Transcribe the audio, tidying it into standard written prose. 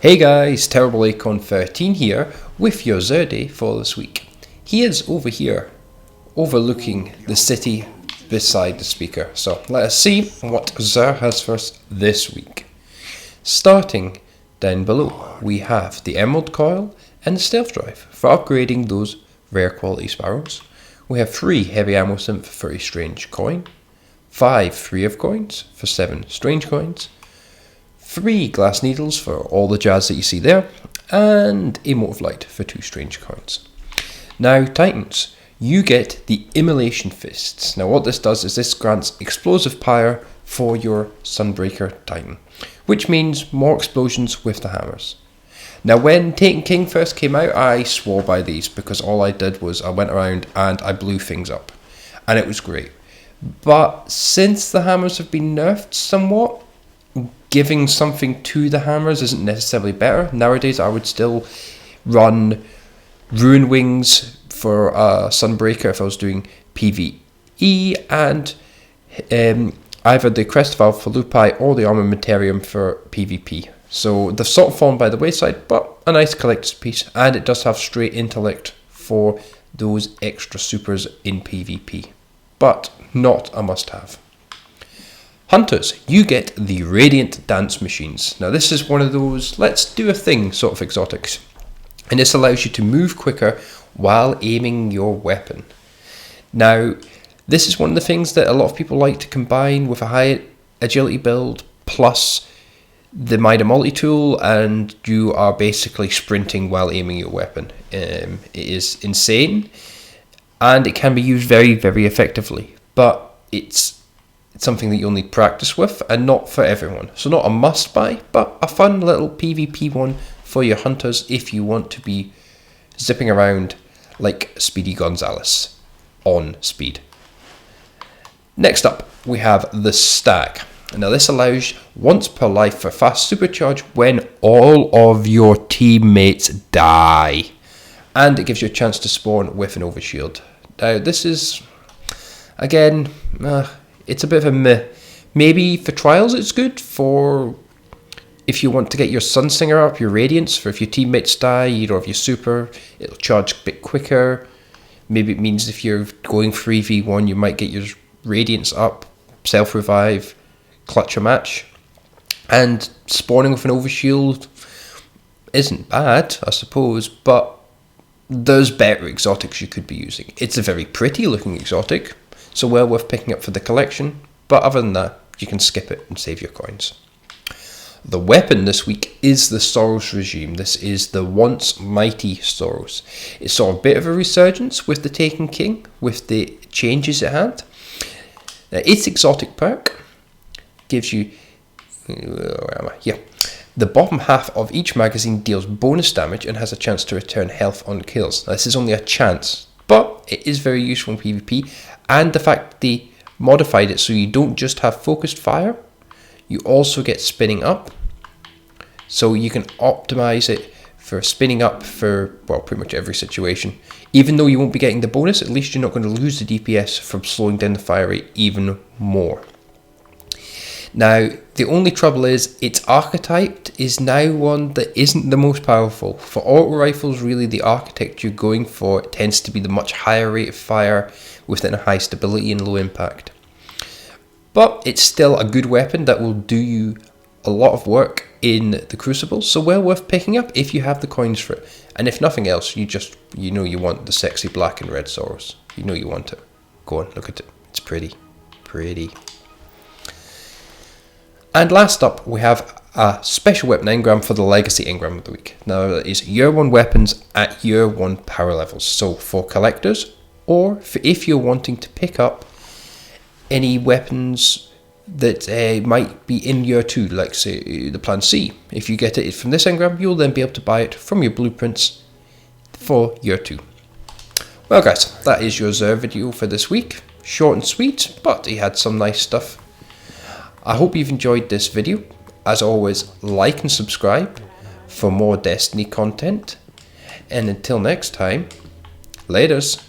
Hey guys, Terrible Acorn 13 here with your Zerde for this week. He is over here, overlooking the city beside the speaker. So let us see what Zer has for us this week. Starting down below, we have the Emerald Coil and the Stealth Drive for upgrading those rare quality sparrows. We have 3 Heavy Ammo Synth for a strange coin, 5 Free of Coins for 7 strange coins, 3 glass needles for all the jazz that you see there, and a mote of light for 2 strange coins. Now Titans, you get the Immolation Fists. Now what this does is this grants explosive power for your Sunbreaker Titan, which means more explosions with the hammers. Now when Taken King first came out, I swore by these because all I did was I went around and I blew things up, and it was great. But since the hammers have been nerfed somewhat, giving something to the hammers isn't necessarily better. Nowadays I would still run Ruin Wings for Sunbreaker if I was doing PvE, and either the Crest Valve for Lupi or the Armamentarium for PvP. So they've sort of fallen by the wayside, but a nice collector's piece, and it does have straight intellect for those extra supers in PvP, but not a must-have. Hunters, you get the Radiant Dance Machines. Now this is one of those let's do a thing sort of exotics, and this allows you to move quicker while aiming your weapon. Now this is one of the things that a lot of people like to combine with a high agility build plus the Mida multi-tool, and you are basically sprinting while aiming your weapon. It is insane, and it can be used very, very effectively, but it's something that you'll need practice with, and not for everyone. So not a must buy, but a fun little PvP one for your hunters if you want to be zipping around like Speedy Gonzales on speed. Next up, we have the Stag. Now this allows once per life for fast supercharge when all of your teammates die, and it gives you a chance to spawn with an overshield. Now this is, again, it's a bit of a meh. Maybe for trials it's good for if you want to get your Sunsinger up, your Radiance, for if your teammates die, you don't have your super, it'll charge a bit quicker. Maybe it means if you're going 3v1 you might get your Radiance up, self-revive, clutch a match. And spawning with an overshield isn't bad, I suppose, but there's better exotics you could be using. It's a very pretty looking exotic, so well worth picking up for the collection, but other than that, you can skip it and save your coins. The weapon this week is the Suros regime. This is the once mighty Suros. It saw a bit of a resurgence with the Taken King, with the changes it had. Now, its exotic perk gives you, the bottom half of each magazine deals bonus damage and has a chance to return health on kills. Now, this is only a chance, but it is very useful in PvP, and the fact they modified it so you don't just have focused fire, you also get spinning up, so you can optimize it for spinning up for, well, pretty much every situation. Even though you won't be getting the bonus, at least you're not going to lose the DPS from slowing down the fire rate even more. Now, the only trouble is its archetype is now one that isn't the most powerful. For auto rifles, really the architecture you're going for tends to be the much higher rate of fire within a high stability and low impact. But it's still a good weapon that will do you a lot of work in the Crucible, so well worth picking up if you have the coins for it. And if nothing else, you know you want the sexy black and red Suros. You know you want it. Go on, look at it. It's pretty. Pretty. And last up, we have a special weapon engram for the Legacy engram of the week. Now, that is year 1 weapons at year 1 power levels. So for collectors, or for if you're wanting to pick up any weapons that might be in year 2, like say the Plan C. If you get it from this engram, you'll then be able to buy it from your blueprints for year 2. Well guys, that is your Zer video for this week. Short and sweet, but he had some nice stuff. I hope you've enjoyed this video. As always, like and subscribe for more Destiny content. And until next time, laters.